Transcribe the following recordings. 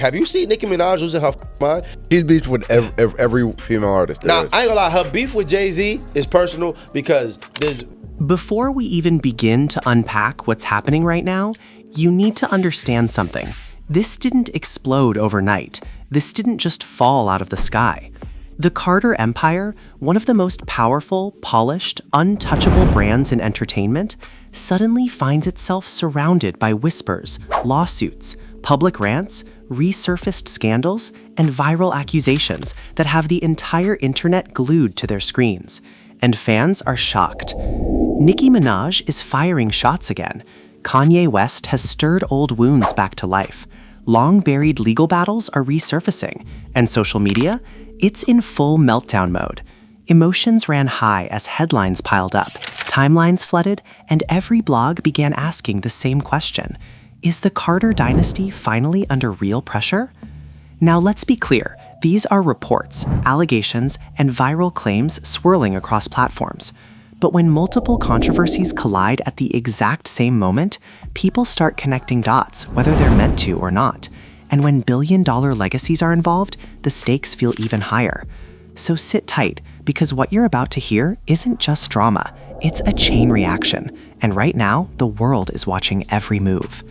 Have you seen Nicki Minaj losing her mind? She's beefed with every female artist. Now, I ain't gonna lie, her beef with Jay-Z is personal because there's... Before we even begin to unpack what's happening right now, you need to understand something. This didn't explode overnight. This didn't just fall out of the sky. The Carter Empire, one of the most powerful, polished, untouchable brands in entertainment, suddenly finds itself surrounded by whispers, lawsuits, public rants, resurfaced scandals, and viral accusations that have the entire internet glued to their screens. And fans are shocked. Nicki Minaj is firing shots again. Kanye West has stirred old wounds back to life. Long-buried legal battles are resurfacing, and social media, it's in full meltdown mode. Emotions ran high as headlines piled up, timelines flooded, and every blog began asking the same question. Is the Carter dynasty finally under real pressure? Now let's be clear, these are reports, allegations, and viral claims swirling across platforms. But when multiple controversies collide at the exact same moment, people start connecting dots, whether they're meant to or not. And when billion-dollar legacies are involved, the stakes feel even higher. So sit tight, because what you're about to hear isn't just drama, it's a chain reaction. And right now, the world is watching every move.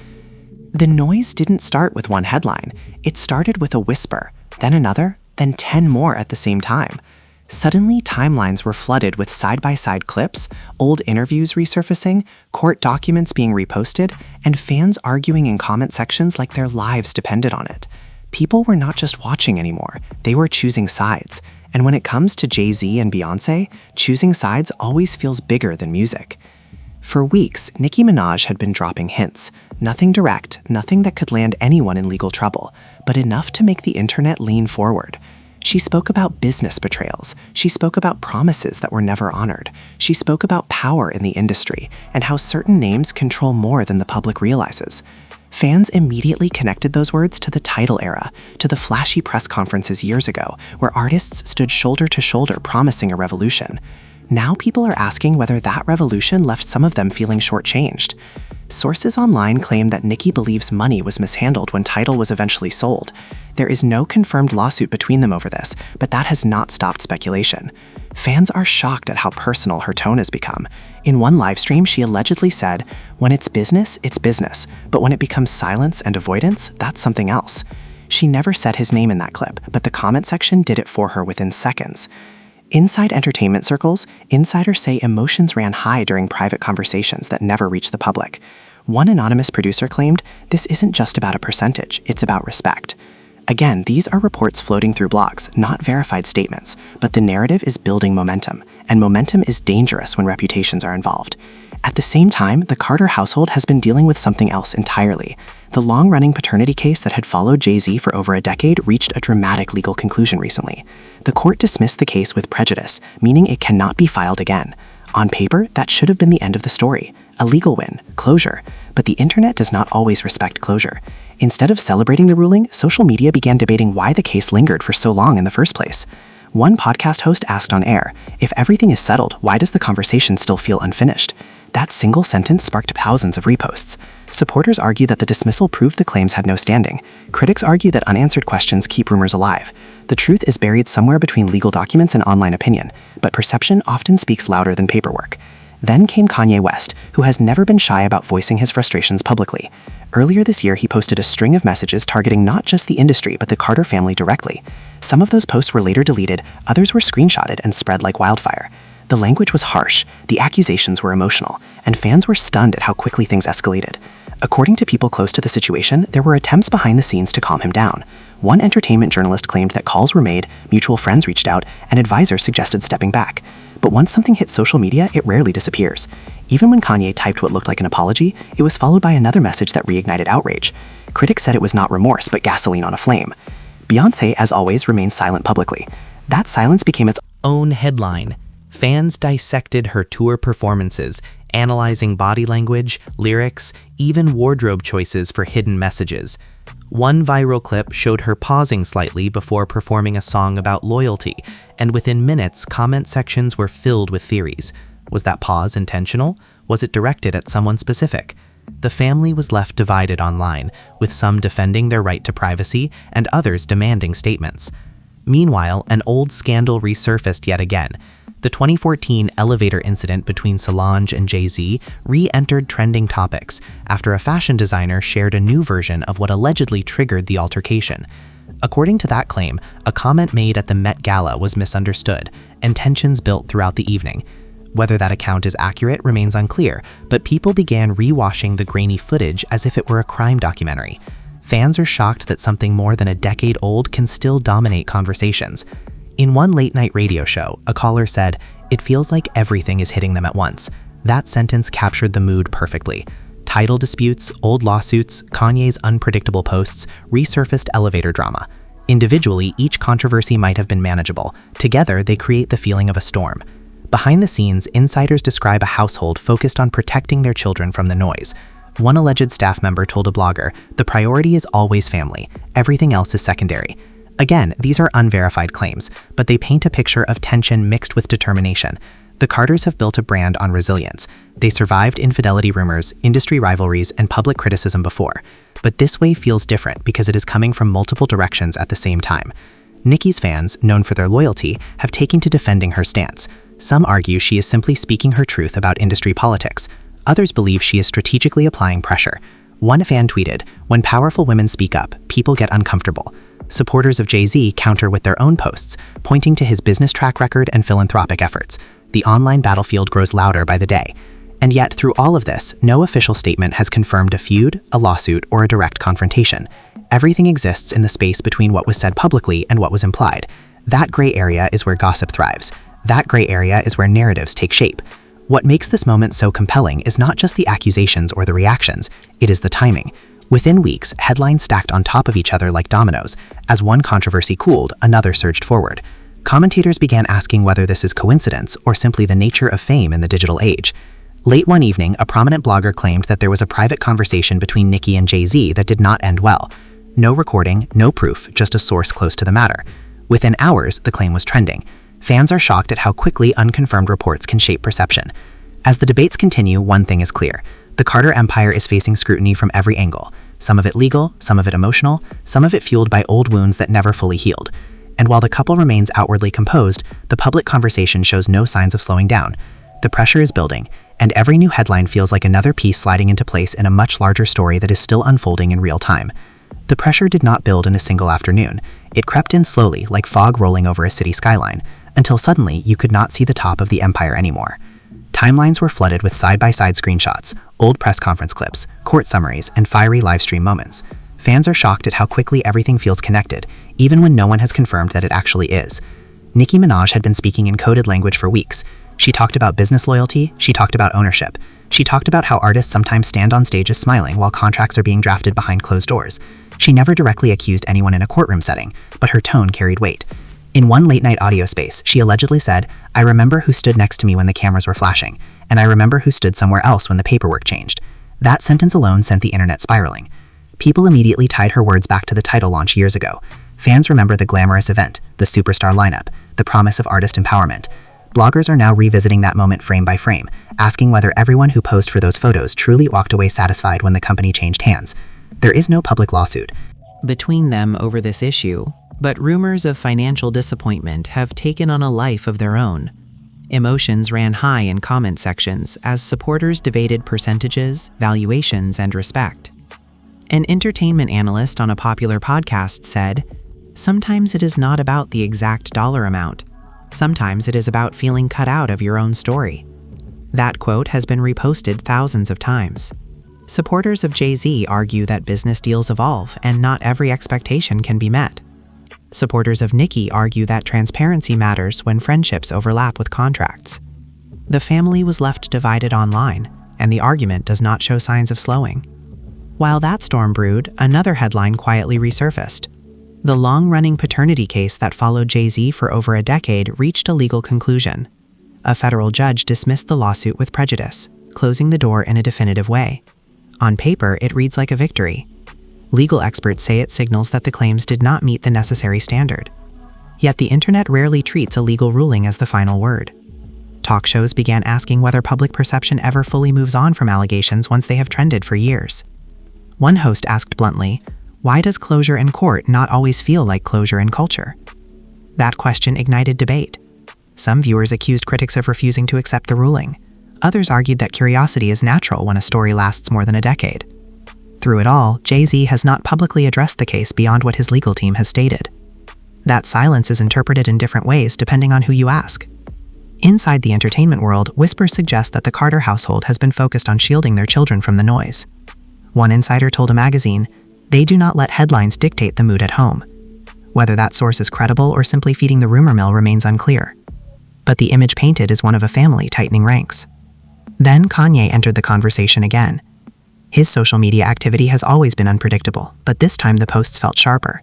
The noise didn't start with one headline. It started with a whisper, then another, then 10 more at the same time. Suddenly, timelines were flooded with side-by-side clips, old interviews resurfacing, court documents being reposted, and fans arguing in comment sections like their lives depended on it. People were not just watching anymore, they were choosing sides. And when it comes to Jay-Z and Beyoncé, choosing sides always feels bigger than music. For weeks, Nicki Minaj had been dropping hints. Nothing direct, nothing that could land anyone in legal trouble, but enough to make the internet lean forward. She spoke about business betrayals. She spoke about promises that were never honored. She spoke about power in the industry and how certain names control more than the public realizes. Fans immediately connected those words to the Tidal era, to the flashy press conferences years ago, where artists stood shoulder to shoulder promising a revolution. Now people are asking whether that revolution left some of them feeling shortchanged. Sources online claim that Nicki believes money was mishandled when Tidal was eventually sold. There is no confirmed lawsuit between them over this, but that has not stopped speculation. Fans are shocked at how personal her tone has become. In one livestream, she allegedly said, "When it's business, but when it becomes silence and avoidance, that's something else." She never said his name in that clip, but the comment section did it for her within seconds. Inside entertainment circles, insiders say emotions ran high during private conversations that never reached the public. One anonymous producer claimed, "This isn't just about a percentage, it's about respect." Again, these are reports floating through blogs, not verified statements, but the narrative is building momentum, and momentum is dangerous when reputations are involved. At the same time, the Carter household has been dealing with something else entirely. The long-running paternity case that had followed Jay-Z for over a decade reached a dramatic legal conclusion recently. The court dismissed the case with prejudice, meaning it cannot be filed again. On paper, that should have been the end of the story. A legal win, closure. But the internet does not always respect closure. Instead of celebrating the ruling, social media began debating why the case lingered for so long in the first place. One podcast host asked on air, "If everything is settled, why does the conversation still feel unfinished?" That single sentence sparked thousands of reposts. Supporters argue that the dismissal proved the claims had no standing. Critics argue that unanswered questions keep rumors alive. The truth is buried somewhere between legal documents and online opinion, but perception often speaks louder than paperwork. Then came Kanye West, who has never been shy about voicing his frustrations publicly. Earlier this year, he posted a string of messages targeting not just the industry, but the Carter family directly. Some of those posts were later deleted, others were screenshotted and spread like wildfire. The language was harsh, the accusations were emotional, and fans were stunned at how quickly things escalated. According to people close to the situation, there were attempts behind the scenes to calm him down. One entertainment journalist claimed that calls were made, mutual friends reached out, and advisors suggested stepping back. But once something hits social media, it rarely disappears. Even when Kanye typed what looked like an apology, it was followed by another message that reignited outrage. Critics said it was not remorse, but gasoline on a flame. Beyoncé, as always, remained silent publicly. That silence became its own headline. Fans dissected her tour performances, analyzing body language, lyrics, even wardrobe choices for hidden messages. One viral clip showed her pausing slightly before performing a song about loyalty, and within minutes, comment sections were filled with theories. Was that pause intentional? Was it directed at someone specific? The family was left divided online, with some defending their right to privacy and others demanding statements. Meanwhile, an old scandal resurfaced yet again. The 2014 elevator incident between Solange and Jay-Z re-entered trending topics after a fashion designer shared a new version of what allegedly triggered the altercation. According to that claim, a comment made at the Met Gala was misunderstood, and tensions built throughout the evening. Whether that account is accurate remains unclear, but people began rewashing the grainy footage as if it were a crime documentary. Fans are shocked that something more than a decade old can still dominate conversations. In one late-night radio show, a caller said, "It feels like everything is hitting them at once." That sentence captured the mood perfectly. Title disputes, old lawsuits, Kanye's unpredictable posts, resurfaced elevator drama. Individually, each controversy might have been manageable. Together, they create the feeling of a storm. Behind the scenes, insiders describe a household focused on protecting their children from the noise. One alleged staff member told a blogger, "The priority is always family. Everything else is secondary." Again, these are unverified claims, but they paint a picture of tension mixed with determination. The Carters have built a brand on resilience. They survived infidelity rumors, industry rivalries, and public criticism before. But this wave feels different because it is coming from multiple directions at the same time. Nicki's fans, known for their loyalty, have taken to defending her stance. Some argue she is simply speaking her truth about industry politics. Others believe she is strategically applying pressure. One fan tweeted, "When powerful women speak up, people get uncomfortable." Supporters of Jay-Z counter with their own posts, pointing to his business track record and philanthropic efforts. The online battlefield grows louder by the day. And yet, through all of this, no official statement has confirmed a feud, a lawsuit, or a direct confrontation. Everything exists in the space between what was said publicly and what was implied. That gray area is where gossip thrives. That gray area is where narratives take shape. What makes this moment so compelling is not just the accusations or the reactions, it is the timing. Within weeks, headlines stacked on top of each other like dominoes. As one controversy cooled, another surged forward. Commentators began asking whether this is coincidence or simply the nature of fame in the digital age. Late one evening, a prominent blogger claimed that there was a private conversation between Nicki and Jay-Z that did not end well. No recording, no proof, just a source close to the matter. Within hours, the claim was trending. Fans are shocked at how quickly unconfirmed reports can shape perception. As the debates continue, one thing is clear. The Carter empire is facing scrutiny from every angle. Some of it legal, some of it emotional, some of it fueled by old wounds that never fully healed. And while the couple remains outwardly composed, the public conversation shows no signs of slowing down. The pressure is building, and every new headline feels like another piece sliding into place in a much larger story that is still unfolding in real time. The pressure did not build in a single afternoon. It crept in slowly, like fog rolling over a city skyline, until suddenly you could not see the top of the empire anymore. Timelines were flooded with side-by-side screenshots, old press conference clips, court summaries, and fiery livestream moments. Fans are shocked at how quickly everything feels connected, even when no one has confirmed that it actually is. Nicki Minaj had been speaking in coded language for weeks. She talked about business loyalty, she talked about ownership. She talked about how artists sometimes stand on stages smiling while contracts are being drafted behind closed doors. She never directly accused anyone in a courtroom setting, but her tone carried weight. In one late-night audio space, she allegedly said, "I remember who stood next to me when the cameras were flashing, and I remember who stood somewhere else when the paperwork changed." That sentence alone sent the internet spiraling. People immediately tied her words back to the title launch years ago. Fans remember the glamorous event, the superstar lineup, the promise of artist empowerment. Bloggers are now revisiting that moment frame by frame, asking whether everyone who posed for those photos truly walked away satisfied when the company changed hands. There is no public lawsuit between them over this issue, but rumors of financial disappointment have taken on a life of their own. Emotions ran high in comment sections as supporters debated percentages, valuations, and respect. An entertainment analyst on a popular podcast said, "Sometimes it is not about the exact dollar amount. Sometimes it is about feeling cut out of your own story." That quote has been reposted thousands of times. Supporters of Jay-Z argue that business deals evolve and not every expectation can be met. Supporters of Nicki argue that transparency matters when friendships overlap with contracts. The family was left divided online, and the argument does not show signs of slowing. While that storm brewed, another headline quietly resurfaced. The long-running paternity case that followed Jay-Z for over a decade reached a legal conclusion. A federal judge dismissed the lawsuit with prejudice, closing the door in a definitive way. On paper, it reads like a victory. Legal experts say it signals that the claims did not meet the necessary standard. Yet the internet rarely treats a legal ruling as the final word. talk shows began asking whether public perception ever fully moves on from allegations once they have trended for years. One host asked bluntly, "Why does closure in court not always feel like closure in culture?" That question ignited debate. Some viewers accused critics of refusing to accept the ruling. Others argued that curiosity is natural when a story lasts more than a decade. Through it all, Jay-Z has not publicly addressed the case beyond what his legal team has stated. That silence is interpreted in different ways depending on who you ask. Inside the entertainment world, whispers suggest that the Carter household has been focused on shielding their children from the noise. One insider told a magazine, "They do not let headlines dictate the mood at home." Whether that source is credible or simply feeding the rumor mill remains unclear. But the image painted is one of a family tightening ranks. Then Kanye entered the conversation again. His social media activity has always been unpredictable, but this time the posts felt sharper.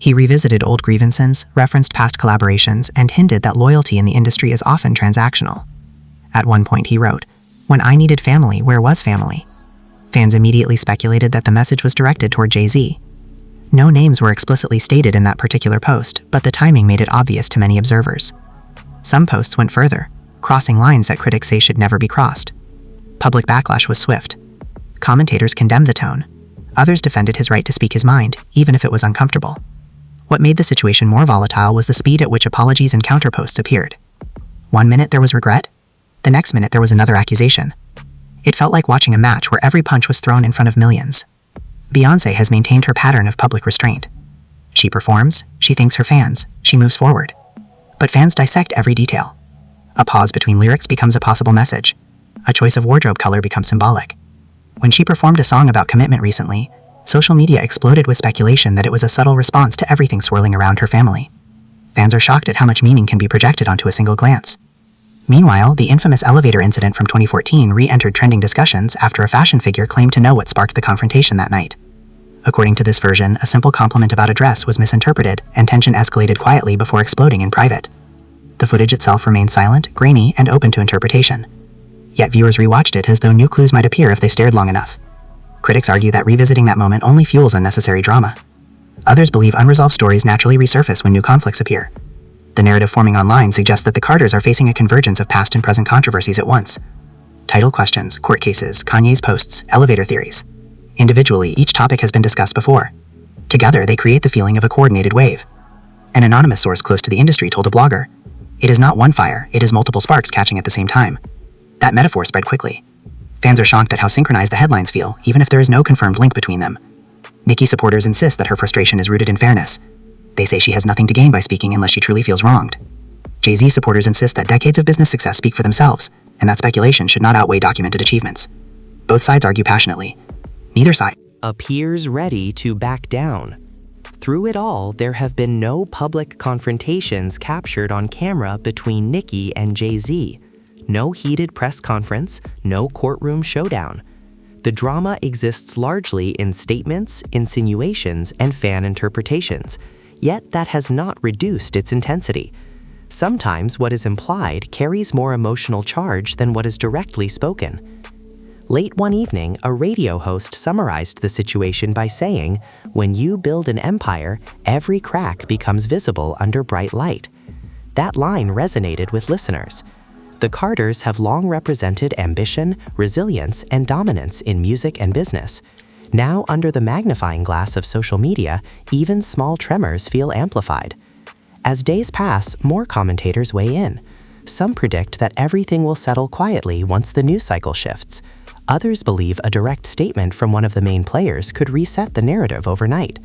He revisited old grievances, referenced past collaborations, and hinted that loyalty in the industry is often transactional. At one point he wrote, "When I needed family, where was family?" Fans immediately speculated that the message was directed toward Jay-Z. No names were explicitly stated in that particular post, but the timing made it obvious to many observers. Some posts went further, crossing lines that critics say should never be crossed. Public backlash was swift. Commentators condemned the tone. Others defended his right to speak his mind, even if it was uncomfortable. What made the situation more volatile was the speed at which apologies and counterposts appeared. One minute there was regret, the next minute there was another accusation. It felt like watching a match where every punch was thrown in front of millions. Beyoncé has maintained her pattern of public restraint. She performs, she thanks her fans, she moves forward. But fans dissect every detail. A pause between lyrics becomes a possible message. A choice of wardrobe color becomes symbolic. When she performed a song about commitment recently, social media exploded with speculation that it was a subtle response to everything swirling around her family. Fans are shocked at how much meaning can be projected onto a single glance. Meanwhile, the infamous elevator incident from 2014 re-entered trending discussions after a fashion figure claimed to know what sparked the confrontation that night. According to this version, a simple compliment about a dress was misinterpreted, and tension escalated quietly before exploding in private. The footage itself remained silent, grainy, and open to interpretation. Yet viewers rewatched it as though new clues might appear if they stared long enough. Critics argue that revisiting that moment only fuels unnecessary drama. Others believe unresolved stories naturally resurface when new conflicts appear. The narrative forming online suggests that the Carters are facing a convergence of past and present controversies at once. Title questions, court cases, Kanye's posts, elevator theories. Individually, each topic has been discussed before. Together, they create the feeling of a coordinated wave. An anonymous source close to the industry told a blogger, "It is not one fire, it is multiple sparks catching at the same time." That metaphor spread quickly. Fans are shocked at how synchronized the headlines feel, even if there is no confirmed link between them. Nicki supporters insist that her frustration is rooted in fairness. They say she has nothing to gain by speaking unless she truly feels wronged. Jay-Z supporters insist that decades of business success speak for themselves, and that speculation should not outweigh documented achievements. Both sides argue passionately. Neither side appears ready to back down. Through it all, there have been no public confrontations captured on camera between Nicki and Jay-Z. No heated press conference, no courtroom showdown. The drama exists largely in statements, insinuations, and fan interpretations, yet that has not reduced its intensity. Sometimes what is implied carries more emotional charge than what is directly spoken. Late one evening, a radio host summarized the situation by saying, "When you build an empire, every crack becomes visible under bright light." That line resonated with listeners. The Carters have long represented ambition, resilience, and dominance in music and business. Now, under the magnifying glass of social media, even small tremors feel amplified. As days pass, more commentators weigh in. Some predict that everything will settle quietly once the news cycle shifts. Others believe a direct statement from one of the main players could reset the narrative overnight.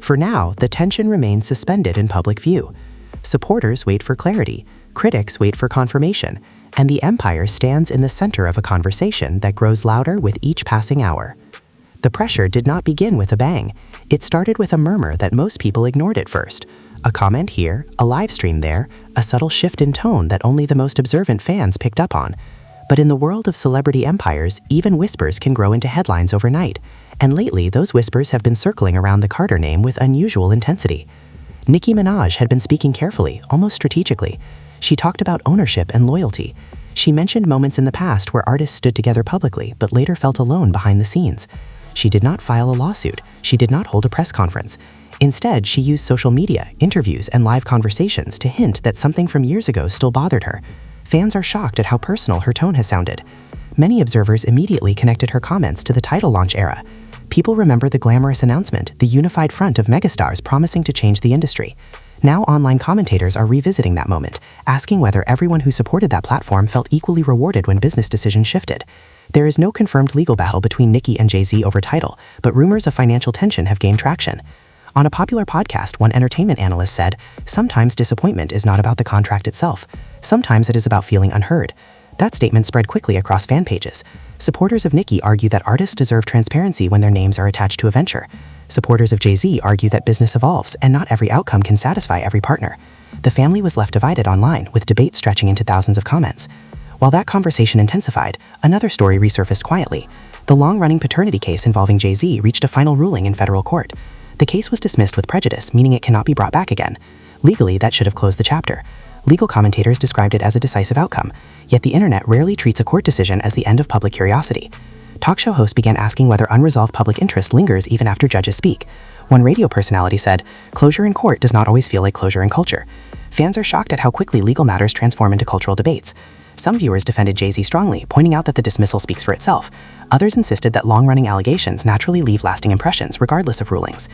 For now, the tension remains suspended in public view. Supporters wait for clarity, critics wait for confirmation, and the empire stands in the center of a conversation that grows louder with each passing hour. The pressure did not begin with a bang. It started with a murmur that most people ignored at first. A comment here, a live stream there, a subtle shift in tone that only the most observant fans picked up on. But in the world of celebrity empires, even whispers can grow into headlines overnight. And lately, those whispers have been circling around the Carter name with unusual intensity. Nicki Minaj had been speaking carefully, almost strategically. She talked about ownership and loyalty. She mentioned moments in the past where artists stood together publicly but later felt alone behind the scenes. She did not file a lawsuit. She did not hold a press conference. Instead, she used social media, interviews, and live conversations to hint that something from years ago still bothered her. Fans are shocked at how personal her tone has sounded. Many observers immediately connected her comments to the title launch era. People remember the glamorous announcement, the unified front of megastars promising to change the industry. Now online commentators are revisiting that moment, asking whether everyone who supported that platform felt equally rewarded when business decisions shifted. There is no confirmed legal battle between Nicki and Jay-Z over title, but rumors of financial tension have gained traction. On a popular podcast, one entertainment analyst said, "Sometimes disappointment is not about the contract itself. Sometimes it is about feeling unheard." That statement spread quickly across fan pages. Supporters of Nicki argue that artists deserve transparency when their names are attached to a venture. Supporters of Jay-Z argue that business evolves and not every outcome can satisfy every partner. The family was left divided online, with debate stretching into thousands of comments. While that conversation intensified, another story resurfaced quietly. The long-running paternity case involving Jay-Z reached a final ruling in federal court. The case was dismissed with prejudice, meaning it cannot be brought back again. Legally, that should have closed the chapter. Legal commentators described it as a decisive outcome, yet the internet rarely treats a court decision as the end of public curiosity. Talk show hosts began asking whether unresolved public interest lingers even after judges speak. One radio personality said, "Closure in court does not always feel like closure in culture." Fans are shocked at how quickly legal matters transform into cultural debates. Some viewers defended Jay-Z strongly, pointing out that the dismissal speaks for itself. Others insisted that long-running allegations naturally leave lasting impressions, regardless of rulings.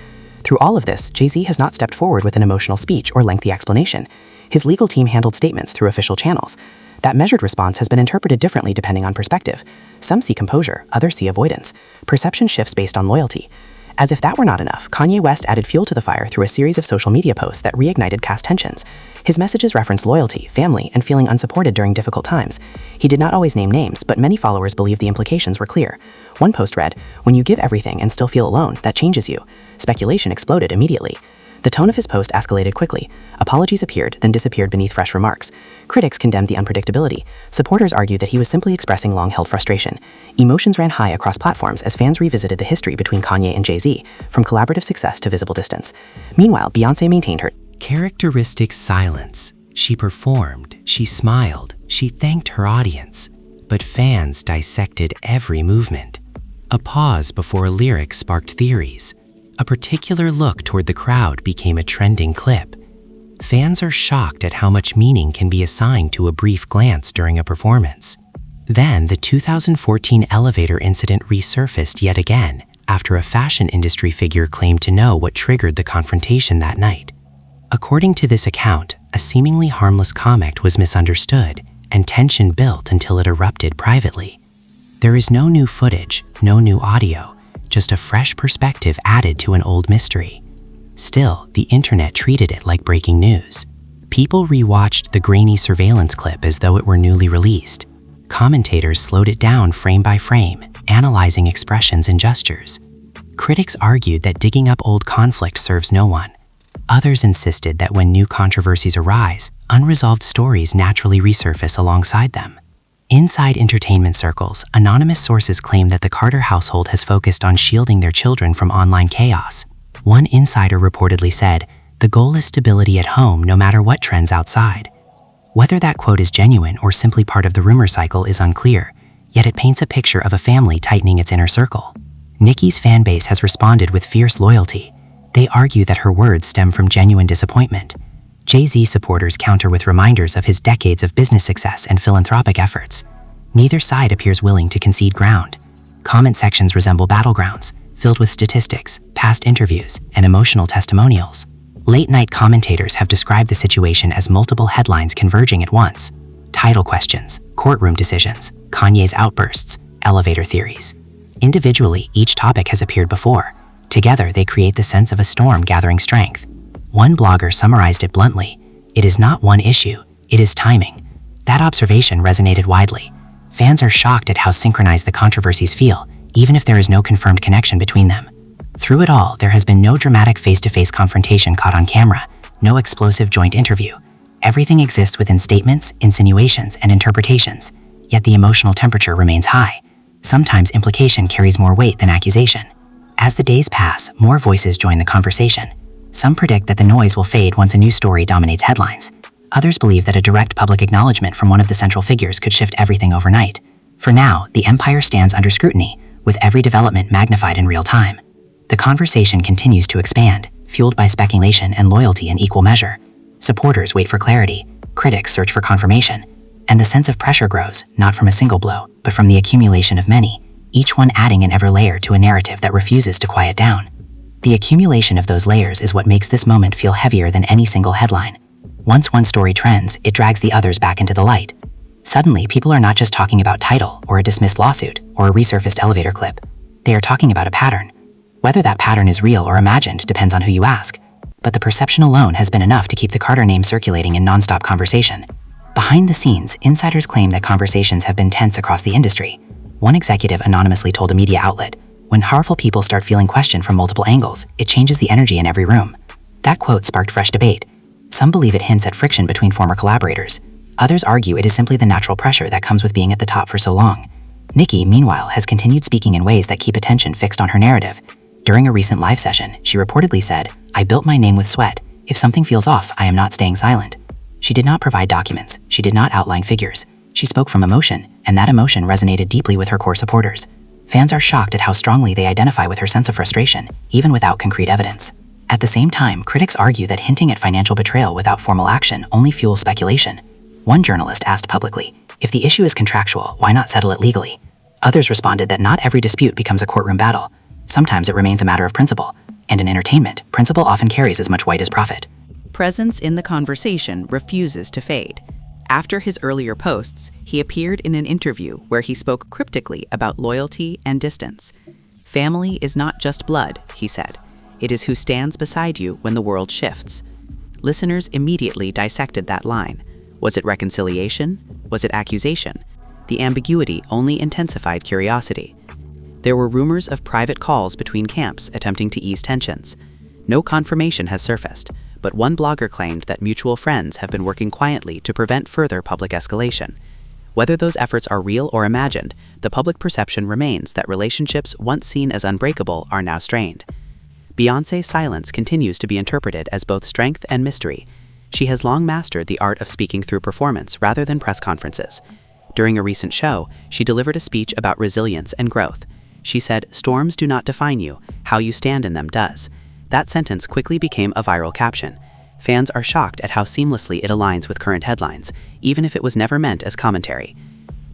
Through all of this, Jay-Z has not stepped forward with an emotional speech or lengthy explanation. His legal team handled statements through official channels. That measured response has been interpreted differently depending on perspective. Some see composure, others see avoidance. Perception shifts based on loyalty. As if that were not enough, Kanye West added fuel to the fire through a series of social media posts that reignited caste tensions. His messages referenced loyalty, family, and feeling unsupported during difficult times. He did not always name names, but many followers believed the implications were clear. One post read, "When you give everything and still feel alone, that changes you." Speculation exploded immediately. The tone of his post escalated quickly. Apologies appeared, then disappeared beneath fresh remarks. Critics condemned the unpredictability. Supporters argued that he was simply expressing long-held frustration. Emotions ran high across platforms as fans revisited the history between Kanye and Jay-Z, from collaborative success to visible distance. Meanwhile, Beyoncé maintained her characteristic silence. She performed, she smiled, she thanked her audience, but fans dissected every movement. A pause before a lyric sparked theories. A particular look toward the crowd became a trending clip. Fans are shocked at how much meaning can be assigned to a brief glance during a performance. Then, the 2014 elevator incident resurfaced yet again after a fashion industry figure claimed to know what triggered the confrontation that night. According to this account, a seemingly harmless comment was misunderstood, and tension built until it erupted privately. There is no new footage, no new audio, just a fresh perspective added to an old mystery. Still, the internet treated it like breaking news. People rewatched the grainy surveillance clip as though it were newly released. Commentators slowed it down frame by frame, analyzing expressions and gestures. Critics argued that digging up old conflict serves no one. Others insisted that when new controversies arise, unresolved stories naturally resurface alongside them. Inside entertainment circles, anonymous sources claim that the Carter household has focused on shielding their children from online chaos. One insider reportedly said, "The goal is stability at home no matter what trends outside." Whether that quote is genuine or simply part of the rumor cycle is unclear, yet it paints a picture of a family tightening its inner circle. Nicki's fan base has responded with fierce loyalty. They argue that her words stem from genuine disappointment. Jay-Z supporters counter with reminders of his decades of business success and philanthropic efforts. Neither side appears willing to concede ground. Comment sections resemble battlegrounds, filled with statistics, past interviews, and emotional testimonials. Late-night commentators have described the situation as multiple headlines converging at once. Title questions, courtroom decisions, Kanye's outbursts, elevator theories. Individually, each topic has appeared before. Together, they create the sense of a storm gathering strength. One blogger summarized it bluntly, "It is not one issue, it is timing." That observation resonated widely. Fans are shocked at how synchronized the controversies feel, even if there is no confirmed connection between them. Through it all, there has been no dramatic face-to-face confrontation caught on camera, no explosive joint interview. Everything exists within statements, insinuations, and interpretations, yet the emotional temperature remains high. Sometimes implication carries more weight than accusation. As the days pass, more voices join the conversation. Some predict that the noise will fade once a new story dominates headlines. Others believe that a direct public acknowledgement from one of the central figures could shift everything overnight. For now, the empire stands under scrutiny, with every development magnified in real time. The conversation continues to expand, fueled by speculation and loyalty in equal measure. Supporters wait for clarity, critics search for confirmation, And the sense of pressure grows, not from a single blow, but from the accumulation of many, each one adding an ever layer to a narrative that refuses to quiet down. The accumulation of those layers is what makes this moment feel heavier than any single headline. Once one story trends, it drags the others back into the light. Suddenly, people are not just talking about title, or a dismissed lawsuit, or a resurfaced elevator clip. They are talking about a pattern. Whether that pattern is real or imagined depends on who you ask. But the perception alone has been enough to keep the Carter name circulating in nonstop conversation. Behind the scenes, insiders claim that conversations have been tense across the industry. One executive anonymously told a media outlet, "When powerful people start feeling questioned from multiple angles, it changes the energy in every room." That quote sparked fresh debate. Some believe it hints at friction between former collaborators. Others argue it is simply the natural pressure that comes with being at the top for so long. Nicki, meanwhile, has continued speaking in ways that keep attention fixed on her narrative. During a recent live session, she reportedly said, "I built my name with sweat. If something feels off, I am not staying silent." She did not provide documents. She did not outline figures. She spoke from emotion, and that emotion resonated deeply with her core supporters. Fans are shocked at how strongly they identify with her sense of frustration, even without concrete evidence. At the same time, critics argue that hinting at financial betrayal without formal action only fuels speculation. One journalist asked publicly, "If the issue is contractual, why not settle it legally?" Others responded that not every dispute becomes a courtroom battle. Sometimes it remains a matter of principle. And in entertainment, principle often carries as much weight as profit. Presence in the conversation refuses to fade. After his earlier posts, he appeared in an interview where he spoke cryptically about loyalty and distance. "Family is not just blood," he said. "It is who stands beside you when the world shifts." Listeners immediately dissected that line. Was it reconciliation? Was it accusation? The ambiguity only intensified curiosity. There were rumors of private calls between camps attempting to ease tensions. No confirmation has surfaced, but one blogger claimed that mutual friends have been working quietly to prevent further public escalation. Whether those efforts are real or imagined, the public perception remains that relationships once seen as unbreakable are now strained. Beyoncé's silence continues to be interpreted as both strength and mystery. She has long mastered the art of speaking through performance rather than press conferences. During a recent show, she delivered a speech about resilience and growth. She said, "Storms do not define you, how you stand in them does." That sentence quickly became a viral caption. Fans are shocked at how seamlessly it aligns with current headlines, even if it was never meant as commentary.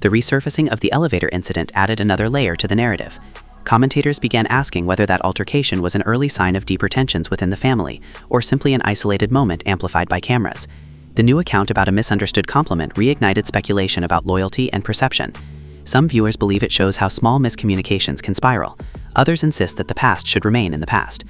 The resurfacing of the elevator incident added another layer to the narrative. Commentators began asking whether that altercation was an early sign of deeper tensions within the family, or simply an isolated moment amplified by cameras. The new account about a misunderstood compliment reignited speculation about loyalty and perception. Some viewers believe it shows how small miscommunications can spiral. Others insist that the past should remain in the past.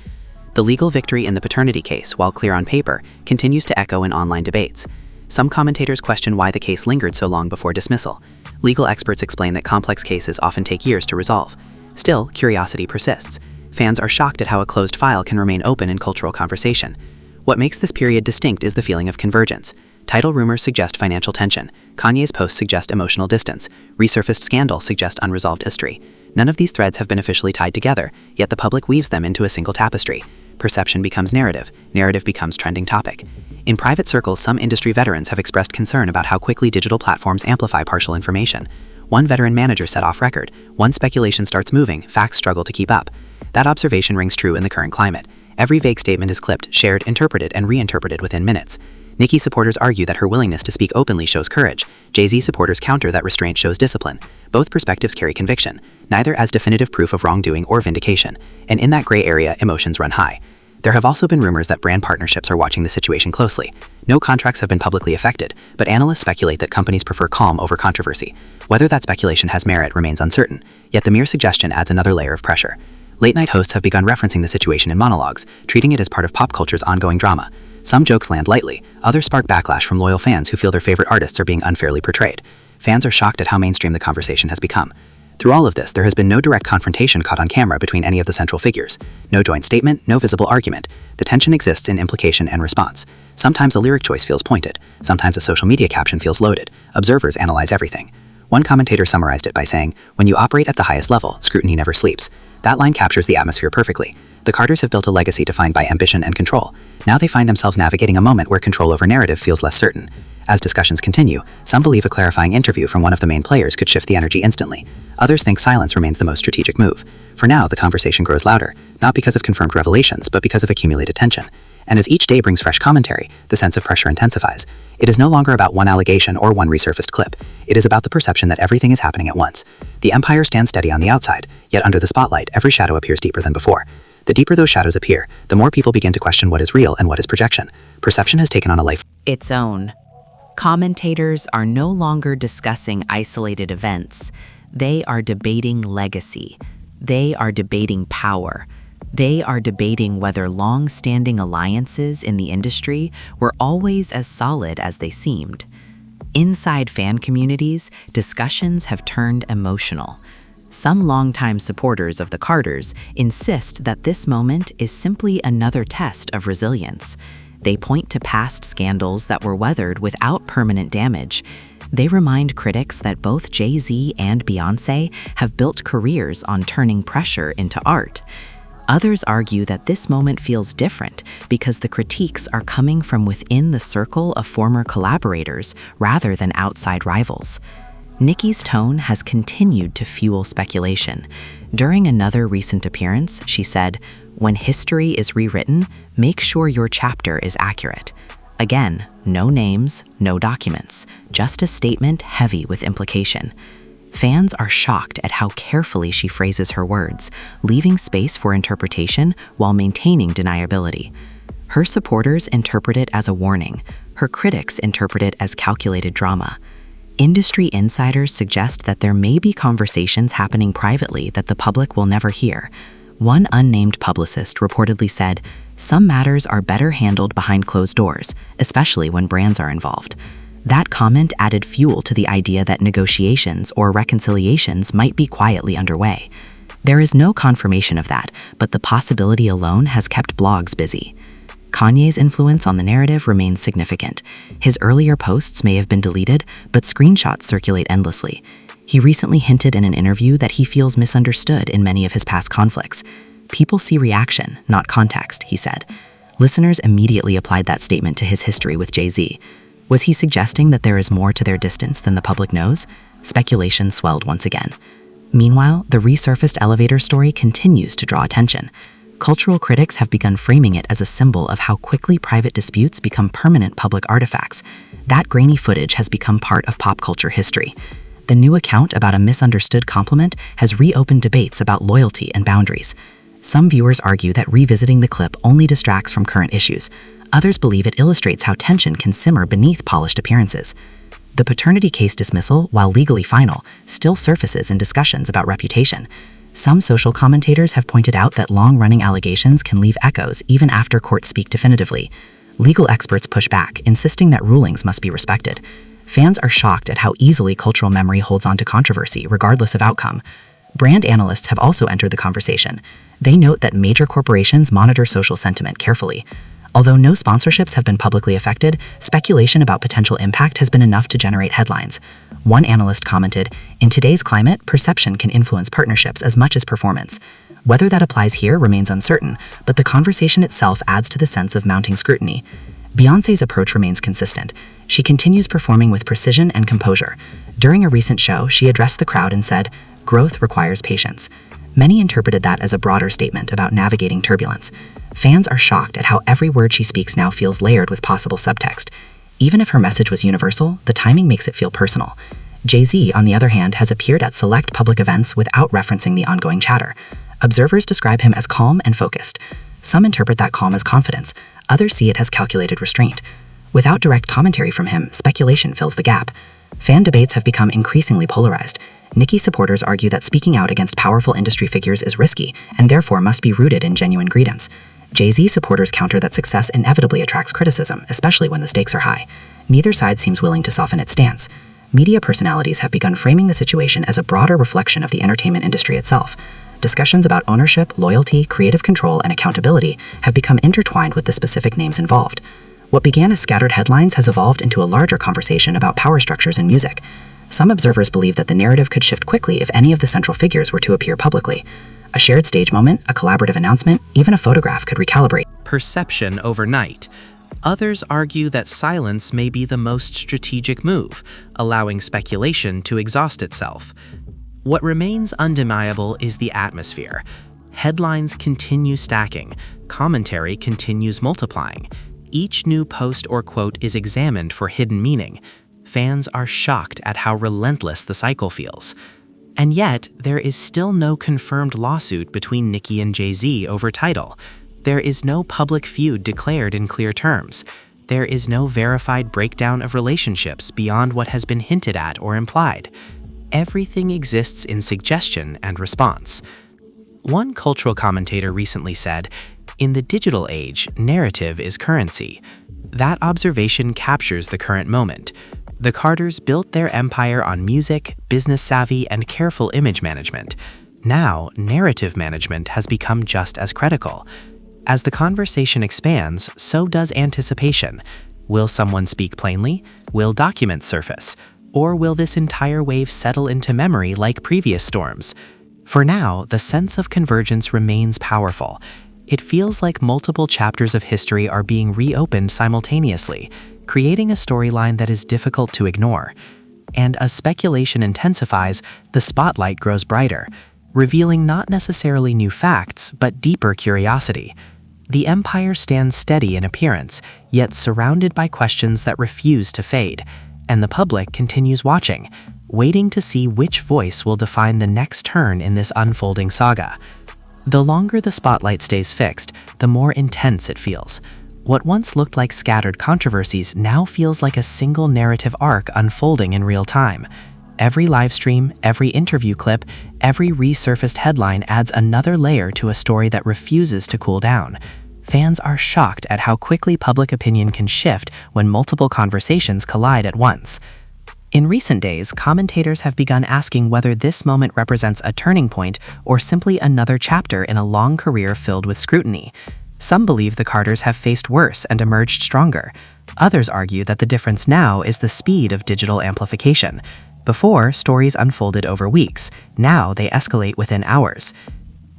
The legal victory in the paternity case, while clear on paper, continues to echo in online debates. Some commentators question why the case lingered so long before dismissal. Legal experts explain that complex cases often take years to resolve. Still, curiosity persists. Fans are shocked at how a closed file can remain open in cultural conversation. What makes this period distinct is the feeling of convergence. Title rumors suggest financial tension. Kanye's posts suggest emotional distance. Resurfaced scandals suggest unresolved history. None of these threads have been officially tied together, yet the public weaves them into a single tapestry. Perception becomes narrative. Narrative becomes trending topic. In private circles, some industry veterans have expressed concern about how quickly digital platforms amplify partial information. One veteran manager said off record, "Once speculation starts moving, facts struggle to keep up." That observation rings true in the current climate. Every vague statement is clipped, shared, interpreted, and reinterpreted within minutes. Nicki supporters argue that her willingness to speak openly shows courage. Jay-Z supporters counter that restraint shows discipline. Both perspectives carry conviction, neither as definitive proof of wrongdoing or vindication. And in that gray area, emotions run high. There have also been rumors that brand partnerships are watching the situation closely. No contracts have been publicly affected, but analysts speculate that companies prefer calm over controversy. Whether that speculation has merit remains uncertain, yet the mere suggestion adds another layer of pressure. Late-night hosts have begun referencing the situation in monologues, treating it as part of pop culture's ongoing drama. Some jokes land lightly, others spark backlash from loyal fans who feel their favorite artists are being unfairly portrayed. Fans are shocked at how mainstream the conversation has become. Through all of this, there has been no direct confrontation caught on camera between any of the central figures. No joint statement, no visible argument. The tension exists in implication and response. Sometimes a lyric choice feels pointed. Sometimes a social media caption feels loaded. Observers analyze everything. One commentator summarized it by saying, "When you operate at the highest level, scrutiny never sleeps." That line captures the atmosphere perfectly. The Carters have built a legacy defined by ambition and control. Now they find themselves navigating a moment where control over narrative feels less certain. As discussions continue, some believe a clarifying interview from one of the main players could shift the energy instantly. Others think silence remains the most strategic move. For now, the conversation grows louder, not because of confirmed revelations, but because of accumulated tension. And as each day brings fresh commentary, the sense of pressure intensifies. It is no longer about one allegation or one resurfaced clip. It is about the perception that everything is happening at once. The empire stands steady on the outside, yet under the spotlight, every shadow appears deeper than before. The deeper those shadows appear, the more people begin to question what is real and what is projection. Perception has taken on a life its own. Commentators are no longer discussing isolated events. They are debating legacy. They are debating power. They are debating whether long-standing alliances in the industry were always as solid as they seemed. Inside fan communities, discussions have turned emotional. Some longtime supporters of the Carters insist that this moment is simply another test of resilience. They point to past scandals that were weathered without permanent damage. They remind critics that both Jay-Z and Beyoncé have built careers on turning pressure into art. Others argue that this moment feels different because the critiques are coming from within the circle of former collaborators rather than outside rivals. Nicki's tone has continued to fuel speculation. During another recent appearance, she said, "When history is rewritten, make sure your chapter is accurate." Again, no names, no documents, just a statement heavy with implication. Fans are shocked at how carefully she phrases her words, leaving space for interpretation while maintaining deniability. Her supporters interpret it as a warning. Her critics interpret it as calculated drama. Industry insiders suggest that there may be conversations happening privately that the public will never hear. One unnamed publicist reportedly said, "Some matters are better handled behind closed doors, especially when brands are involved." That comment added fuel to the idea that negotiations or reconciliations might be quietly underway. There is no confirmation of that, but the possibility alone has kept blogs busy. Kanye's influence on the narrative remains significant. His earlier posts may have been deleted, but screenshots circulate endlessly. He recently hinted in an interview that he feels misunderstood in many of his past conflicts. "People see reaction, not context," he said. Listeners immediately applied that statement to his history with Jay-Z. Was he suggesting that there is more to their distance than the public knows? Speculation swelled once again. Meanwhile, the resurfaced elevator story continues to draw attention. Cultural critics have begun framing it as a symbol of how quickly private disputes become permanent public artifacts. That grainy footage has become part of pop culture history. The new account about a misunderstood compliment has reopened debates about loyalty and boundaries. Some viewers argue that revisiting the clip only distracts from current issues. Others believe it illustrates how tension can simmer beneath polished appearances. The paternity case dismissal, while legally final, still surfaces in discussions about reputation. Some social commentators have pointed out that long-running allegations can leave echoes even after courts speak definitively. Legal experts push back, insisting that rulings must be respected. Fans are shocked at how easily cultural memory holds on to controversy, regardless of outcome. Brand analysts have also entered the conversation. They note that major corporations monitor social sentiment carefully. Although no sponsorships have been publicly affected, speculation about potential impact has been enough to generate headlines. One analyst commented, "In today's climate, perception can influence partnerships as much as performance." Whether that applies here remains uncertain, but the conversation itself adds to the sense of mounting scrutiny. Beyoncé's approach remains consistent. She continues performing with precision and composure. During a recent show, she addressed the crowd and said, "Growth requires patience." Many interpreted that as a broader statement about navigating turbulence. Fans are shocked at how every word she speaks now feels layered with possible subtext. Even if her message was universal, the timing makes it feel personal. Jay-Z, on the other hand, has appeared at select public events without referencing the ongoing chatter. Observers describe him as calm and focused. Some interpret that calm as confidence. Others see it as calculated restraint. Without direct commentary from him, speculation fills the gap. Fan debates have become increasingly polarized. Nicki supporters argue that speaking out against powerful industry figures is risky and therefore must be rooted in genuine grievance. Jay-Z supporters counter that success inevitably attracts criticism, especially when the stakes are high. Neither side seems willing to soften its stance. Media personalities have begun framing the situation as a broader reflection of the entertainment industry itself. Discussions about ownership, loyalty, creative control, and accountability have become intertwined with the specific names involved. What began as scattered headlines has evolved into a larger conversation about power structures in music. Some observers believe that the narrative could shift quickly if any of the central figures were to appear publicly. A shared stage moment, a collaborative announcement, even a photograph could recalibrate perception overnight. Others argue that silence may be the most strategic move, allowing speculation to exhaust itself. What remains undeniable is the atmosphere. Headlines continue stacking. Commentary continues multiplying. Each new post or quote is examined for hidden meaning. Fans are shocked at how relentless the cycle feels. And yet, there is still no confirmed lawsuit between Nicki and Jay-Z over Tidal. There is no public feud declared in clear terms. There is no verified breakdown of relationships beyond what has been hinted at or implied. Everything exists in suggestion and response. One cultural commentator recently said, "In the digital age, narrative is currency." That observation captures the current moment. The Carters built their empire on music, business savvy, and careful image management. Now, narrative management has become just as critical. As the conversation expands, so does anticipation. Will someone speak plainly? Will documents surface? Or will this entire wave settle into memory like previous storms? For now, the sense of convergence remains powerful. It feels like multiple chapters of history are being reopened simultaneously, creating a storyline that is difficult to ignore. And as speculation intensifies, the spotlight grows brighter, revealing not necessarily new facts, but deeper curiosity. The empire stands steady in appearance, yet surrounded by questions that refuse to fade, and the public continues watching, waiting to see which voice will define the next turn in this unfolding saga. The longer the spotlight stays fixed, the more intense it feels. What once looked like scattered controversies now feels like a single narrative arc unfolding in real time. Every livestream, every interview clip, every resurfaced headline adds another layer to a story that refuses to cool down. Fans are shocked at how quickly public opinion can shift when multiple conversations collide at once. In recent days, commentators have begun asking whether this moment represents a turning point or simply another chapter in a long career filled with scrutiny. Some believe the Carters have faced worse and emerged stronger. Others argue that the difference now is the speed of digital amplification. Before, stories unfolded over weeks. Now they escalate within hours.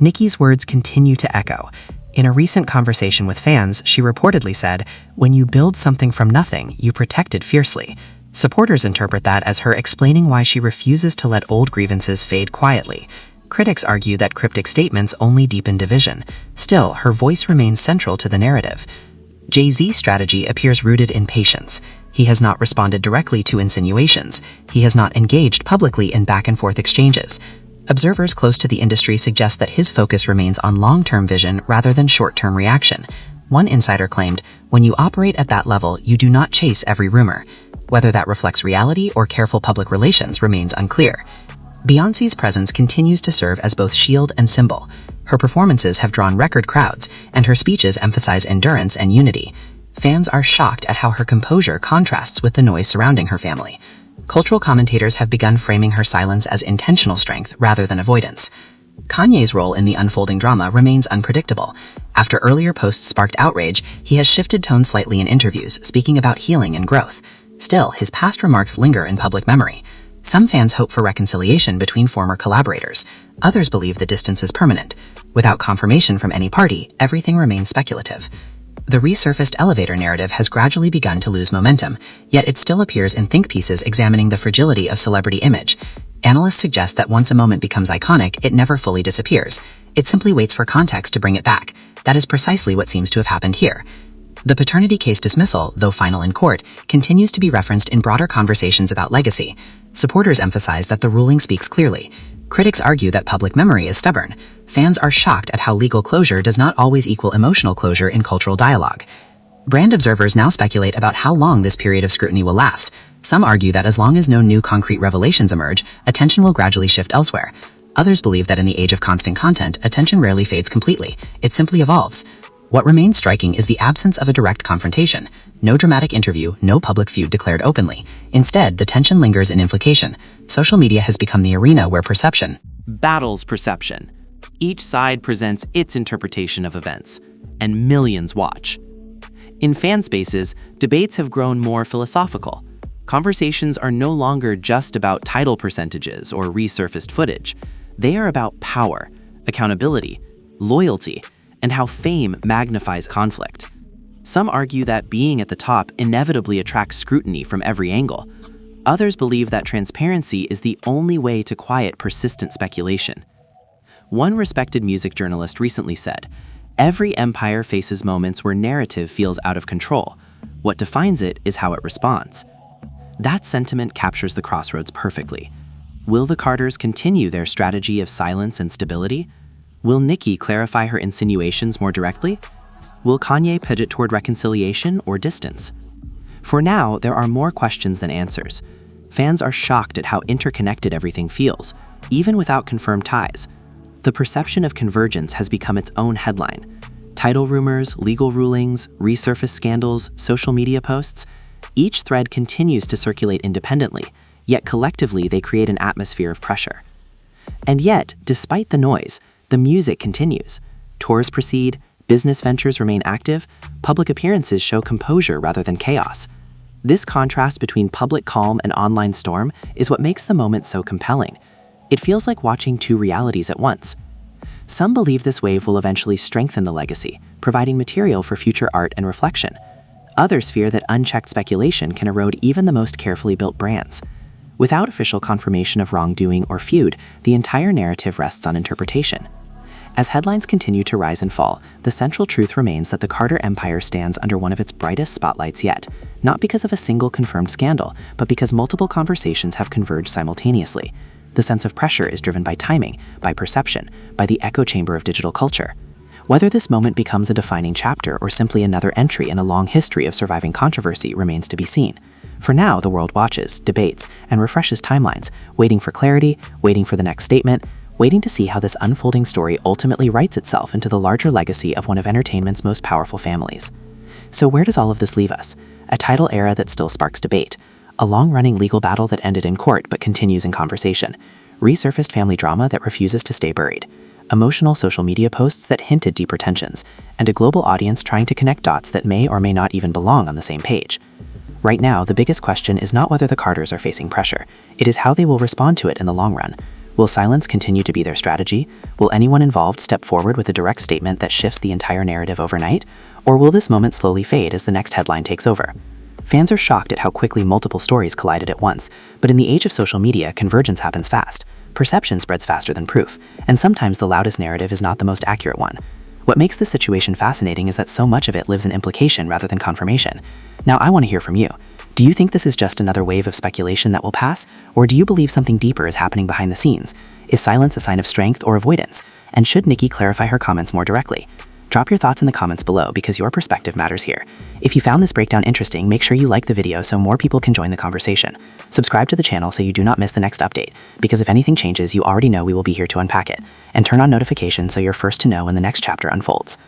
Nicki's words continue to echo. In a recent conversation with fans, she reportedly said, "When you build something from nothing, you protect it fiercely." Supporters interpret that as her explaining why she refuses to let old grievances fade quietly. Critics argue that cryptic statements only deepen division. Still, her voice remains central to the narrative. Jay-Z's strategy appears rooted in patience. He has not responded directly to insinuations. He has not engaged publicly in back-and-forth exchanges. Observers close to the industry suggest that his focus remains on long-term vision rather than short-term reaction. One insider claimed, "When you operate at that level, you do not chase every rumor." Whether that reflects reality or careful public relations remains unclear. Beyoncé's presence continues to serve as both shield and symbol. Her performances have drawn record crowds, and her speeches emphasize endurance and unity. Fans are shocked at how her composure contrasts with the noise surrounding her family. Cultural commentators have begun framing her silence as intentional strength rather than avoidance. Kanye's role in the unfolding drama remains unpredictable. After earlier posts sparked outrage, he has shifted tone slightly in interviews, speaking about healing and growth. Still, his past remarks linger in public memory. Some fans hope for reconciliation between former collaborators. Others believe the distance is permanent. Without confirmation from any party, everything remains speculative. The resurfaced elevator narrative has gradually begun to lose momentum, yet it still appears in think pieces examining the fragility of celebrity image. Analysts suggest that once a moment becomes iconic, it never fully disappears. It simply waits for context to bring it back. That is precisely what seems to have happened here. The paternity case dismissal, though final in court, continues to be referenced in broader conversations about legacy. Supporters emphasize that the ruling speaks clearly. Critics argue that public memory is stubborn. Fans are shocked at how legal closure does not always equal emotional closure in cultural dialogue. Brand observers now speculate about how long this period of scrutiny will last. Some argue that as long as no new concrete revelations emerge, attention will gradually shift elsewhere. Others believe that in the age of constant content, attention rarely fades completely. It simply evolves. What remains striking is the absence of a direct confrontation. No dramatic interview, no public feud declared openly. Instead, the tension lingers in implication. Social media has become the arena where perception battles perception. Each side presents its interpretation of events, and millions watch. In fan spaces, debates have grown more philosophical. Conversations are no longer just about title percentages or resurfaced footage. They are about power, accountability, loyalty, and how fame magnifies conflict. Some argue that being at the top inevitably attracts scrutiny from every angle. Others believe that transparency is the only way to quiet persistent speculation. One respected music journalist recently said, Every empire faces moments where narrative feels out of control. What defines it is how it responds. That sentiment captures the crossroads perfectly. Will the Carters continue their strategy of silence and stability? Will Nicki clarify her insinuations more directly? Will Kanye pivot toward reconciliation or distance? For now, there are more questions than answers. Fans are shocked at how interconnected everything feels, even without confirmed ties. The perception of convergence has become its own headline. Title rumors, legal rulings, resurfaced scandals, social media posts, each thread continues to circulate independently, yet collectively they create an atmosphere of pressure. And yet, despite the noise, the music continues. Tours proceed, business ventures remain active, public appearances show composure rather than chaos. This contrast between public calm and online storm is what makes the moment so compelling. It feels like watching two realities at once. Some believe this wave will eventually strengthen the legacy, providing material for future art and reflection. Others fear that unchecked speculation can erode even the most carefully built brands. Without official confirmation of wrongdoing or feud, the entire narrative rests on interpretation. As headlines continue to rise and fall, the central truth remains that the Carter empire stands under one of its brightest spotlights yet, not because of a single confirmed scandal, but because multiple conversations have converged simultaneously. The sense of pressure is driven by timing, by perception, by the echo chamber of digital culture. Whether this moment becomes a defining chapter or simply another entry in a long history of surviving controversy remains to be seen. For now, the world watches, debates, and refreshes timelines, waiting for clarity, waiting for the next statement, waiting to see how this unfolding story ultimately writes itself into the larger legacy of one of entertainment's most powerful families. So where does all of this leave us? A title era that still sparks debate, a long-running legal battle that ended in court but continues in conversation, resurfaced family drama that refuses to stay buried, emotional social media posts that hinted deeper tensions, and a global audience trying to connect dots that may or may not even belong on the same page. Right now, the biggest question is not whether the Carters are facing pressure, it is how they will respond to it in the long run. Will silence continue to be their strategy? Will anyone involved step forward with a direct statement that shifts the entire narrative overnight? Or will this moment slowly fade as the next headline takes over? Fans are shocked at how quickly multiple stories collided at once, but in the age of social media, convergence happens fast. Perception spreads faster than proof, and sometimes the loudest narrative is not the most accurate one. What makes this situation fascinating is that so much of it lives in implication rather than confirmation. Now, I want to hear from you. Do you think this is just another wave of speculation that will pass, or do you believe something deeper is happening behind the scenes? Is silence a sign of strength or avoidance? And should Nicki clarify her comments more directly? Drop your thoughts in the comments below because your perspective matters here. If you found this breakdown interesting, make sure you like the video so more people can join the conversation. Subscribe to the channel so you do not miss the next update, because if anything changes, you already know we will be here to unpack it. And turn on notifications so you're first to know when the next chapter unfolds.